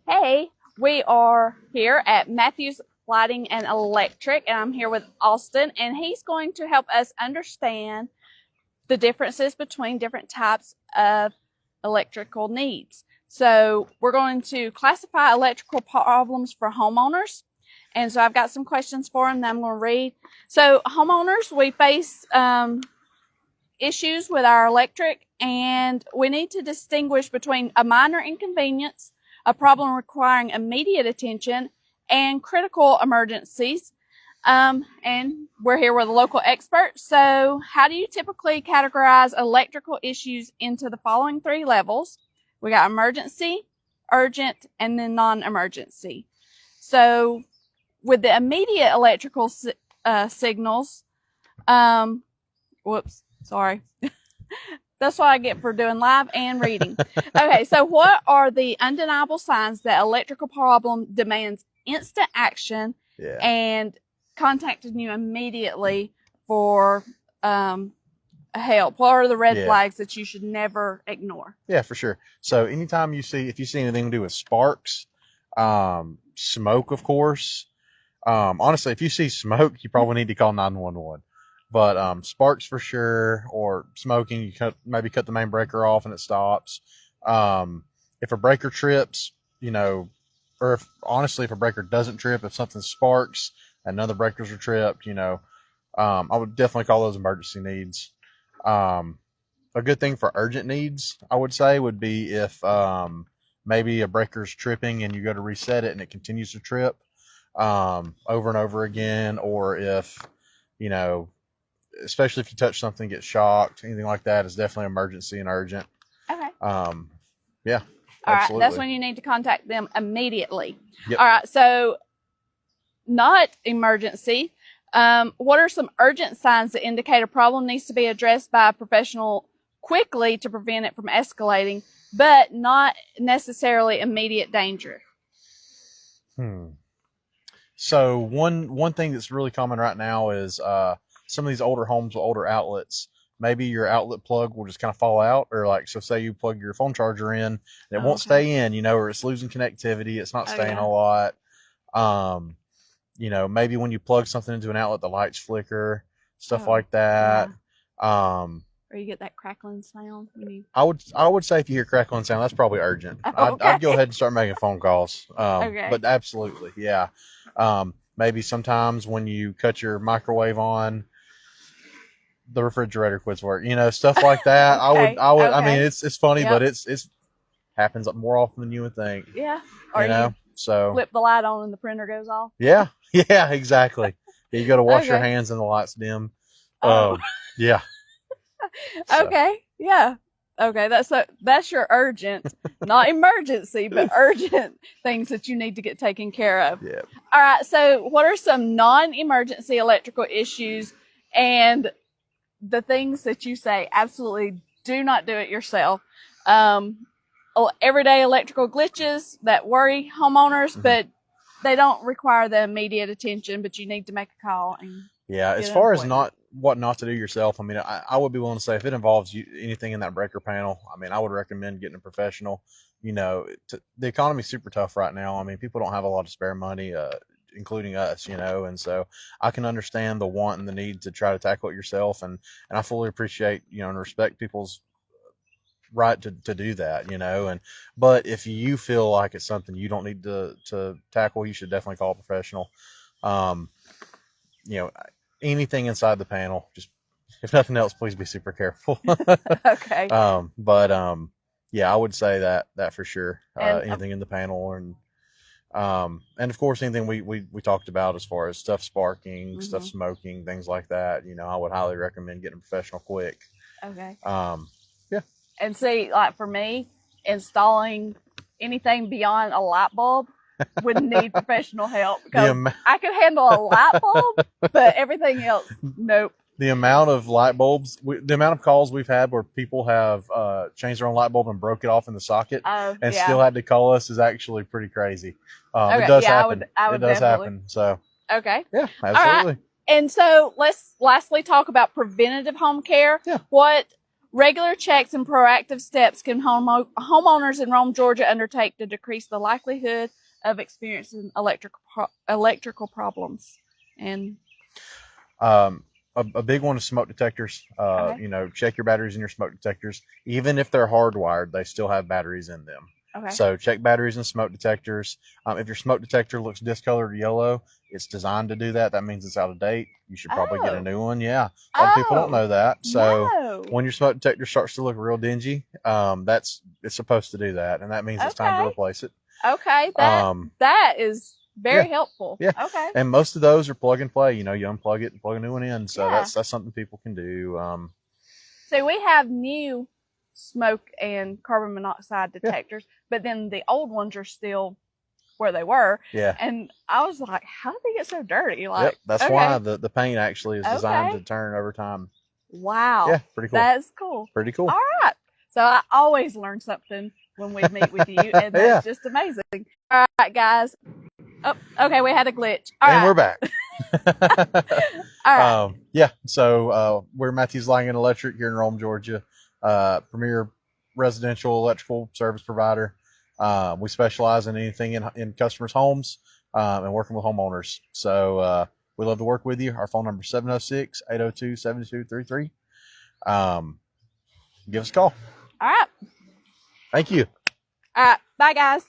Hey, we are here at Matthews Lighting and Electric, and I'm here with Austin, and he's going to help us understand the differences between different types of electrical needs. So we're going to classify electrical problems for homeowners. And so I've got some questions for him that I'm going to read. So homeowners, we face issues with our electric, and we need to distinguish between a minor inconvenience, a problem requiring immediate attention, and critical emergencies. And we're here with a local expert. So how do you typically categorize electrical issues into the following three levels? We got emergency, urgent, and then non-emergency. So with the immediate electrical signals, sorry. That's what I get for doing live and reading. Okay, so what are the undeniable signs that electrical problem demands instant action and contacting you immediately for help? What are the red flags that you should never ignore? Yeah, for sure. So anytime if you see anything to do with sparks, smoke, of course. Honestly, if you see smoke, you probably need to call 911. But sparks for sure, or smoking, you maybe cut the main breaker off and it stops. If a breaker trips, or if a breaker doesn't trip, if something sparks and none of the breakers are tripped, I would definitely call those emergency needs. A good thing for urgent needs, I would say, would be if maybe a breaker's tripping and you go to reset it and it continues to trip over and over again, or if, especially if you touch something, get shocked, anything like that is definitely emergency and urgent. Okay. Yeah. All absolutely. right. That's when you need to contact them immediately. Yep. All right. So not emergency. What are some urgent signs that indicate a problem needs to be addressed by a professional quickly to prevent it from escalating, but not necessarily immediate danger? So one thing that's really common right now is some of these older homes with older outlets, maybe your outlet plug will just kind of fall out, or so say you plug your phone charger in and it won't stay in, or it's losing connectivity. It's not staying a lot. Maybe when you plug something into an outlet, the lights flicker, stuff like that. Yeah. Or you get that crackling sound. I would say if you hear crackling sound, that's probably urgent. I'd go ahead and start making phone calls. But absolutely. Yeah. Maybe sometimes when you cut your microwave on, the refrigerator quits work, stuff like that. I mean, it's funny, but it's happens more often than you would think. Yeah. Or so flip the light on and the printer goes off. Yeah. Yeah, exactly. You go to wash your hands and the light's dim. Yeah. Okay. Yeah. Okay. That's your urgent, not emergency, but urgent things that you need to get taken care of. Yeah. All right. So what are some non-emergency electrical issues and the things that you say absolutely do not do it yourself? Everyday electrical glitches that worry homeowners, but they don't require the immediate attention, but you need to make a call. As far as what not to do yourself, I mean, I would be willing to say if it involves anything in that breaker panel, I mean, I would recommend getting a professional. The economy's super tough right now. I mean, people don't have a lot of spare money, including us, and so I can understand the want and the need to try to tackle it yourself. And I fully appreciate, and respect people's right to do that, but if you feel like it's something you don't need to tackle, you should definitely call a professional. Anything inside the panel, just if nothing else, please be super careful. Okay. I would say that for sure. Anything in the panel, and of course anything we talked about as far as stuff sparking, stuff smoking, things like that. I would highly recommend getting a professional quick. Okay. Yeah. And see, like for me, installing anything beyond a light bulb would need professional help, because I could handle a light bulb, but everything else, nope. The amount of light bulbs, the amount of calls we've had where people have changed their own light bulb and broke it off in the socket and still had to call us is actually pretty crazy. It does happen. It does happen. So okay. Yeah, absolutely. Right. And so let's lastly talk about preventative home care. Yeah. What regular checks and proactive steps can homeowners in Rome, Georgia undertake to decrease the likelihood of experiencing electrical problems? And a big one is smoke detectors. Okay. You know, check your batteries in your smoke detectors. Even if they're hardwired, they still have batteries in them. okay. So check batteries and smoke detectors. If your smoke detector looks discolored yellow, it's designed to do that. That means it's out of date. You should probably get a new one. Yeah, a lot of people don't know that. So no. when your smoke detector starts to look real dingy, it's supposed to do that, and that means it's time to Okay. replace it. Okay, that is very helpful. Yeah. Okay. And most of those are plug and play. You know, you unplug it and plug a new one in. So Yeah. that's something people can do. So we have new smoke and carbon monoxide detectors, but then the old ones are still where they were. Yeah. And I was like, how did they get so dirty? Like, Yep. That's why the paint actually is designed Okay. to turn over time. Wow. Yeah. Pretty cool. That's cool. Pretty cool. All right. So I always learn something when we meet with you, and that's just amazing. All right, guys. Oh, okay, we had a glitch. All and right. we're back. All right. Yeah. So we're Matthews Lighting and Electric here in Rome, Georgia. Premier residential electrical service provider. We specialize in anything in customers' homes and working with homeowners. So we love to work with you. Our phone number is 706-802-7233. Give us a call. All right. Thank you. All right. Bye, guys.